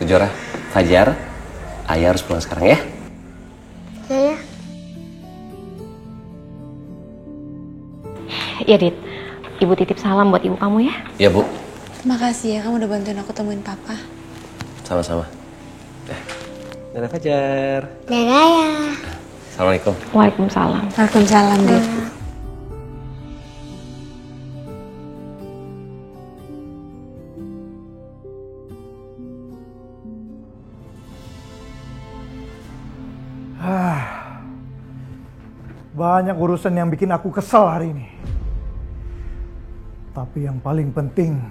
Kejora, Fajar, Ayah harus pulang sekarang ya. Ya. Ya, Dit. Ibu titip salam buat ibu kamu ya. Iya, Bu. Makasih ya, kamu udah bantuin aku temuin papa. Sama-sama. Dadah Fajar. Dadah ya. Assalamualaikum. Waalaikumsalam. Waalaikumsalam, Dit. Banyak urusan yang bikin aku kesal hari ini. Tapi yang paling penting,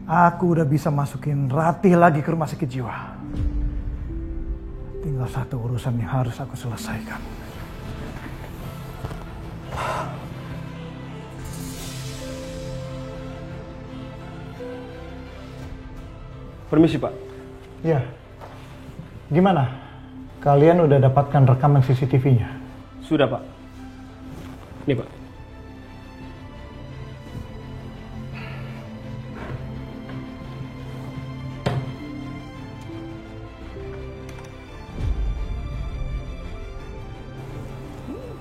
aku udah bisa masukin Ratih lagi ke rumah sakit jiwa. Tinggal satu urusan yang harus aku selesaikan. Permisi, Pak. Ya, gimana? Kalian udah dapatkan rekaman CCTV-nya? Sudah, Pak. Nih, Pak.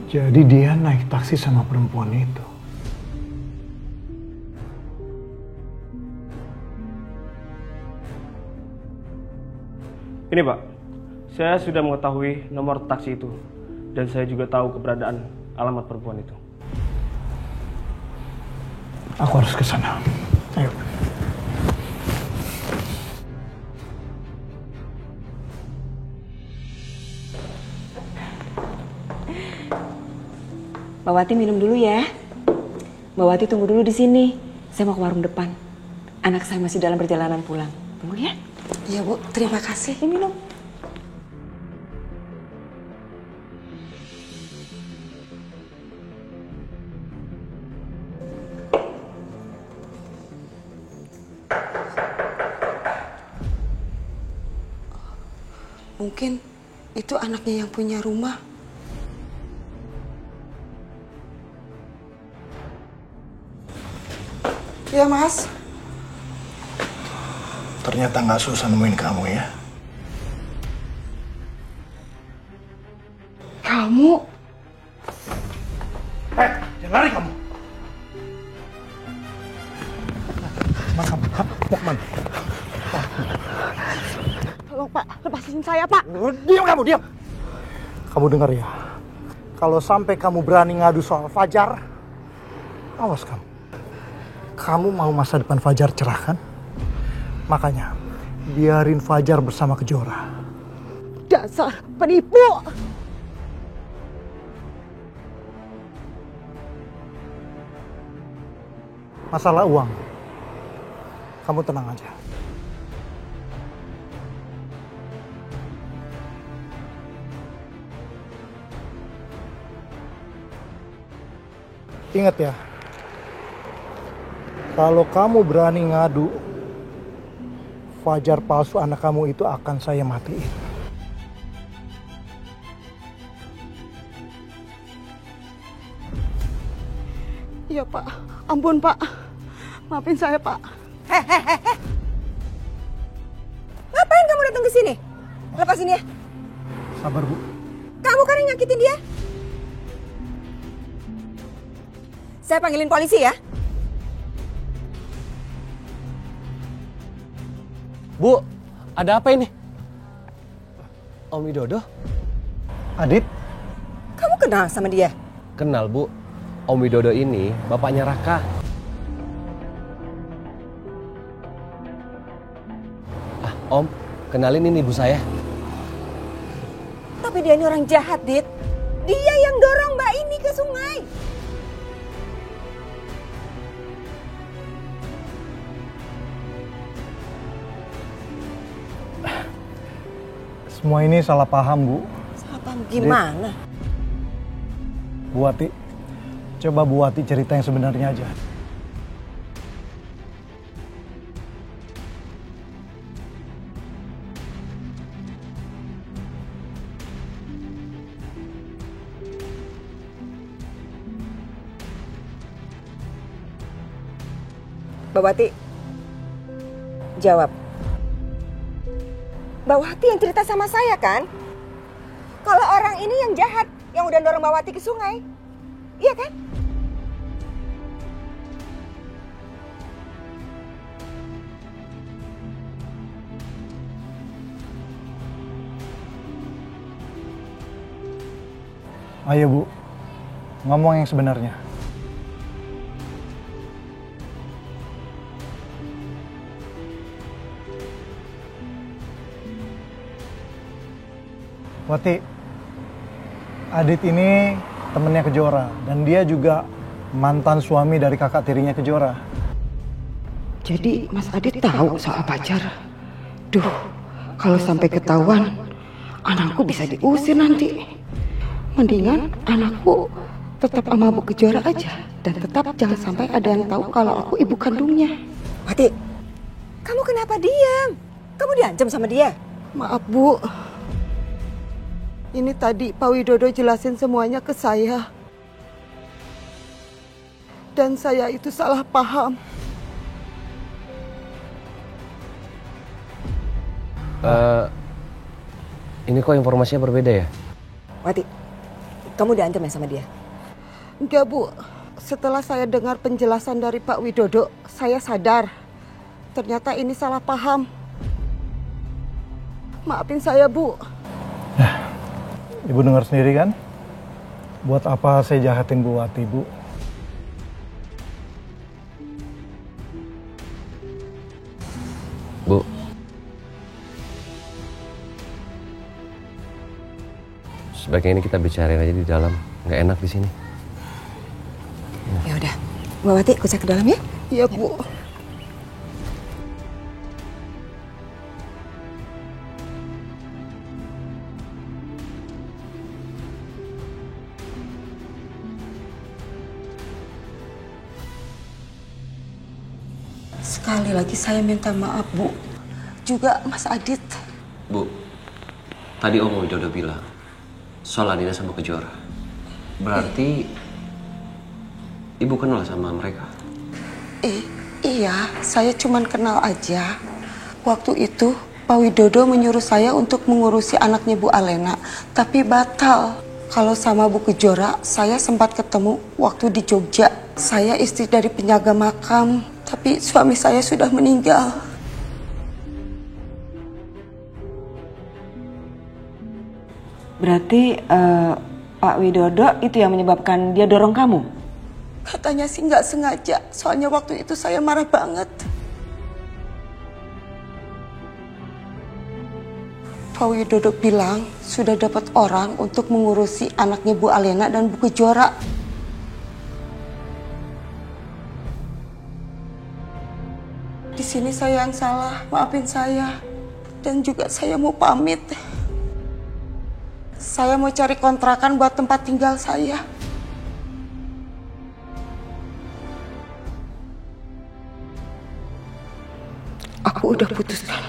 Jadi dia naik taksi sama perempuan itu. Ini, Pak. Saya sudah mengetahui nomor taksi itu. Dan saya juga tahu keberadaan alamat perempuan itu. Aku harus ke sana. Ayo. Mbak Wati minum dulu ya. Mbak Wati tunggu dulu di sini. Saya mau ke warung depan. Anak saya masih dalam perjalanan pulang. Tunggu ya. Iya, Bu. Terima kasih. Ini minum. Mungkin itu anaknya yang punya rumah. Ya, Mas. Ternyata nggak susah nemuin kamu ya. Kamu? Jangan lari kamu. Mau kemana? Tolong, Pak. Lepasin saya, Pak. Diam kamu, diam. Kamu dengar ya? Kalau sampai kamu berani ngadu soal Fajar, awas kamu. Kamu mau masa depan Fajar cerah kan? Makanya, biarin Fajar bersama Kejora. Dasar penipu! Masalah uang, kamu tenang aja. Ingat ya, kalau kamu berani ngadu, Fajar palsu anak kamu itu akan saya matiin. Iya, Pak. Ampun, Pak. Maafin saya, Pak. Hehehe. Ngapain kamu datang ke sini? Lepasin dia. Sabar, Bu. Kamu kan yang nyakitin dia. Saya panggilin polisi ya. Bu, ada apa ini? Om Widodo? Adit? Kamu kenal sama dia? Kenal, Bu. Om Widodo ini bapaknya Raka. Om, kenalin ini ibu saya. Tapi dia ini orang jahat, Dit. Dia yang dorong Mbak ini ke sungai. Semua ini salah paham, Bu. Salah paham gimana? Bu Wati, coba Bu Wati cerita yang sebenarnya aja. Mbak Wati, jawab. Mbak Wati yang cerita sama saya kan? Kalau orang ini yang jahat, yang udah dorong Mbak Wati ke sungai. Iya kan? Ayo Bu, ngomong yang sebenarnya. Wati, Adit ini temennya Kejora dan dia juga mantan suami dari kakak tirinya Kejora. Jadi Mas Adit tahu soal pacar? Duh, kalau sampai ketahuan, anakku bisa diusir nanti. Mendingan anakku tetap sama Bu Kejora aja. Dan tetap jangan sampai ada yang tahu kalau aku ibu kandungnya. Wati, kamu kenapa diam? Kamu diancam sama dia? Maaf Bu, ini tadi Pak Widodo jelasin semuanya ke saya. Dan saya itu salah paham. Ini kok informasinya berbeda ya? Wati, kamu diancam ya sama dia? Enggak Bu, setelah saya dengar penjelasan dari Pak Widodo, saya sadar. Ternyata ini salah paham. Maafin saya Bu. Ibu dengar sendiri kan? Buat apa saya jahatin Bu Wati, Bu? Bu, sebaiknya ini kita bicarain aja di dalam. Nggak enak di sini. Ya udah, Mbak Wati, ikut saya ke dalam ya. Iya Bu. Sekali lagi saya minta maaf Bu. Juga Mas Adit. Bu, tadi Om Widodo bilang soal Adina sama Kejora. Berarti Ibu kenal sama mereka? Iya, saya cuman kenal aja. Waktu itu Pak Widodo menyuruh saya untuk mengurusi anaknya Bu Alena, tapi batal. Kalau sama Bu Kejora, saya sempat ketemu waktu di Jogja. Saya istri dari penjaga makam, tapi suami saya sudah meninggal. Berarti Pak Widodo itu yang menyebabkan dia dorong kamu? Katanya sih nggak sengaja, soalnya waktu itu saya marah banget. Pak Widodo bilang sudah dapat orang untuk mengurusi anaknya Bu Alena dan Bu Kejora. Di sini saya yang salah, maafin saya. Dan juga saya mau pamit. Saya mau cari kontrakan buat tempat tinggal saya. Aku udah putuskan.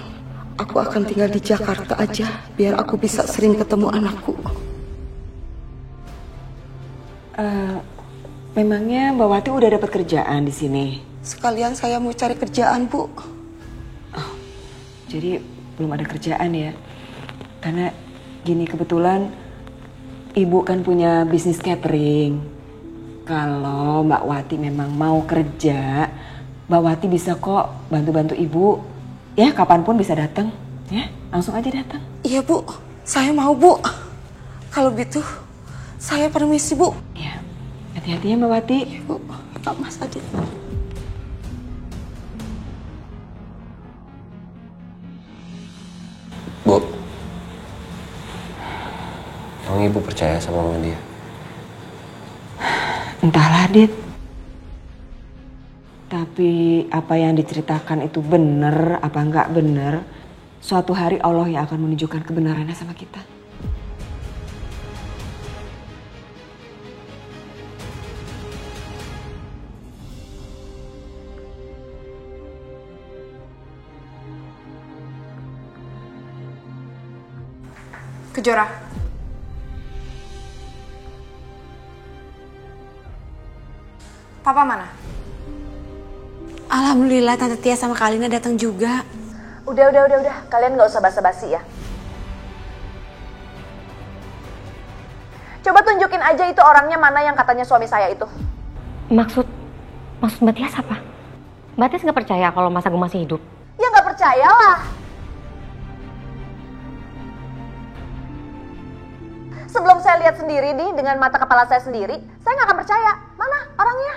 Aku akan tinggal di Jakarta aja, biar aku bisa sering ketemu anakku. Memangnya Mbak Wati udah dapat kerjaan di sini? Sekalian saya mau cari kerjaan, Bu. Oh, jadi belum ada kerjaan ya? Karena gini, kebetulan Ibu kan punya bisnis catering. Kalau Mbak Wati memang mau kerja, Mbak Wati bisa kok bantu-bantu Ibu. Ya, kapanpun bisa datang. Ya, langsung aja datang. Iya, Bu. Saya mau, Bu. Kalau gitu, saya permisi, Bu. Ya, hati-hati ya Mbak Wati. Iya, Bu. Pak Mas Adit. Bu, emang Ibu percaya sama omongan dia? Entahlah, Dit. Tapi apa yang diceritakan itu benar apa enggak benar, suatu hari Allah yang akan menunjukkan kebenarannya sama kita. Kejora. Papa mana? Alhamdulillah Tante Tia sama Kalina datang juga. Udah. Kalian nggak usah basa-basi ya. Coba tunjukin aja itu orangnya mana yang katanya suami saya itu. Maksud Mbak Tias apa? Mbak Tias nggak percaya kalau Mas Agung masih hidup? Ya nggak percaya lah. Sebelum saya lihat sendiri nih dengan mata kepala saya sendiri, saya nggak akan percaya. Mana orangnya?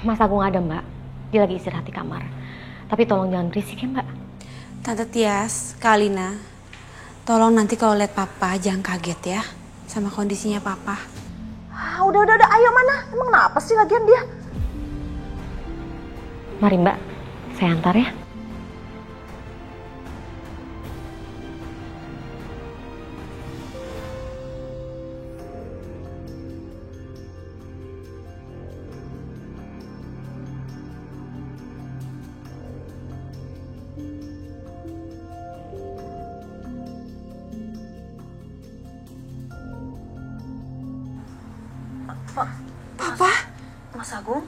Mas Agung ada, Mbak. Dia lagi istirahat di kamar. Tapi tolong jangan berisik ya, Mbak. Tante Tias, Kak Alina, tolong nanti kalau lihat Papa jangan kaget ya sama kondisinya Papa. Udah. Ayo mana? Emang kenapa sih lagian dia? Mari Mbak, saya antar ya. Papa? Mas Agung?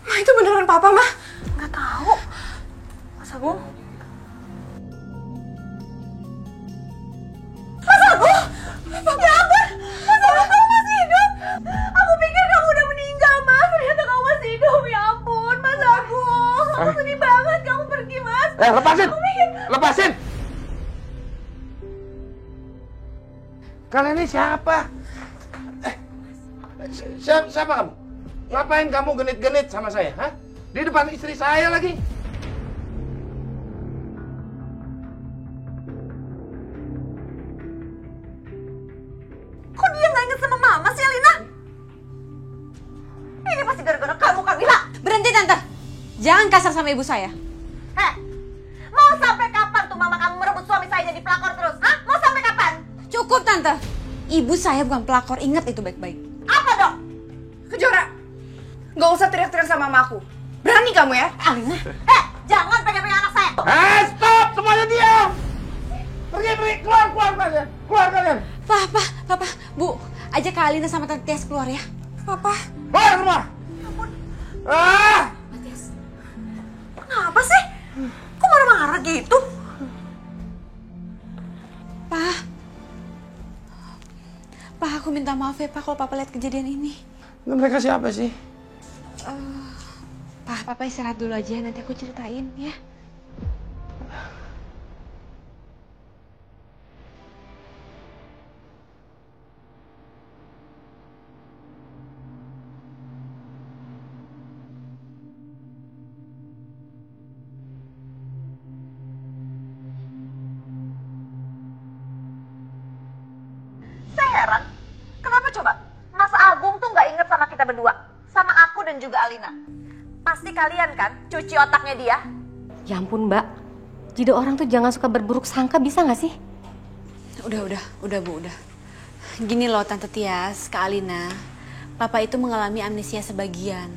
Ma, itu beneran Papa, Ma? Nggak tahu. Mas Agung? Mas Agung! Ya ampun! Mas Agung, kamu masih hidup? Aku pikir kamu udah meninggal, Mas. Ternyata kamu masih hidup. Ya ampun, Mas Agung. Aku sedih banget kamu pergi, Mas. Lepasin! Lepasin! Kalian ini siapa? Siapa kamu? Ngapain kamu genit-genit sama saya? Hah? Di depan istri saya lagi? Kok dia nggak inget sama Mama sih, Alina? Ini pasti gara-gara kamu, Kamila. Berhenti, Tante. Jangan kasar sama ibu saya. Mau sampai kapan tuh Mama kamu merebut suami saya jadi pelakor terus? Hah? Mau sampai kapan? Cukup, Tante. Ibu saya bukan pelakor, ingat itu baik-baik. Apa dong? Kejora, nggak usah teriak-teriak sama mamaku. Berani kamu ya? Alina. Jangan pegang-pegang anak saya. Stop! Semuanya diam! Pergi! Keluar kalian! Keluar kalian! Papa, Bu, ajak Kak Alina sama Tante Tias keluar ya. Papa. Keluar semua! Tias. Kenapa sih? Kok marah-marah gitu? Pak, aku minta maaf ya Pak kalau Papa lihat kejadian ini. Mereka siapa sih? Pak, Papa istirahat dulu aja, nanti aku ceritain ya. Saya heran. Kenapa coba? Mas Agung tuh nggak inget sama kita berdua. Sama aku dan juga Alina. Pasti kalian kan cuci otaknya dia. Ya ampun Mbak. Jadi orang tuh jangan suka berburuk sangka, bisa nggak sih? Udah Bu, udah. Gini loh Tante Tias, Kak Alina. Papa itu mengalami amnesia sebagian.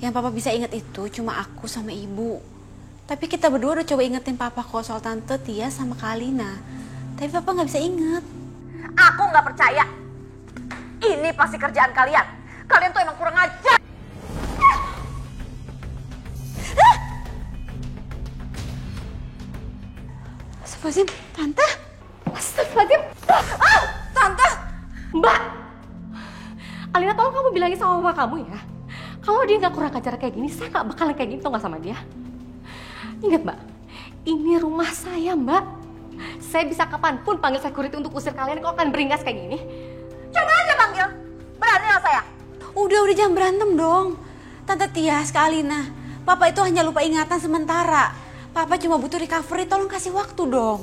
Yang Papa bisa ingat itu cuma aku sama Ibu. Tapi kita berdua udah coba ingetin Papa kok soal Tante Tias sama Kak Alina. Tapi Papa nggak bisa inget. Aku nggak percaya. Ini pasti kerjaan kalian. Kalian tuh emang kurang ajar. Astagfirullahaladzim, Tante. Astagfirullahaladzim. Tante. Mbak. Alina, tolong kamu bilangin sama mama kamu ya. Kalau dia nggak kurang ajar kayak gini, saya nggak bakalan kayak gini, tau nggak sama dia. Ingat Mbak, ini rumah saya Mbak. Saya bisa kapanpun panggil security untuk usir kalian kalau kalian beringas kayak gini. Coba aja panggil. Berani lah saya. Udah jangan berantem dong. Tante Tias, Kak Alina. Papa itu hanya lupa ingatan sementara. Papa cuma butuh recovery, tolong kasih waktu dong.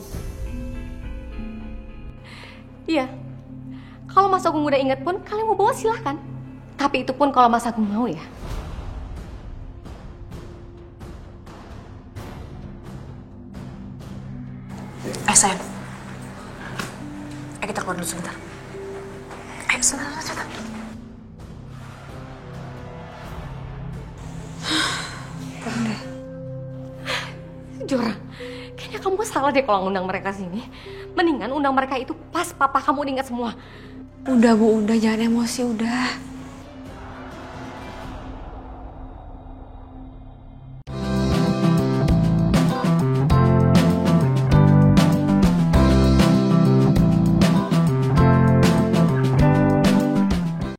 Iya. Kalau Mas Agung udah inget pun, kalian mau bawa silahkan. Tapi itu pun kalau Mas Agung mau ya. Sayang. Ayo kita keluar dulu sebentar. Ayo sebentar. Jora, kayaknya kamu salah deh kalau ngundang mereka sini. Mendingan undang mereka itu pas papa kamu ingat semua. Udah Bu, udah jangan emosi udah.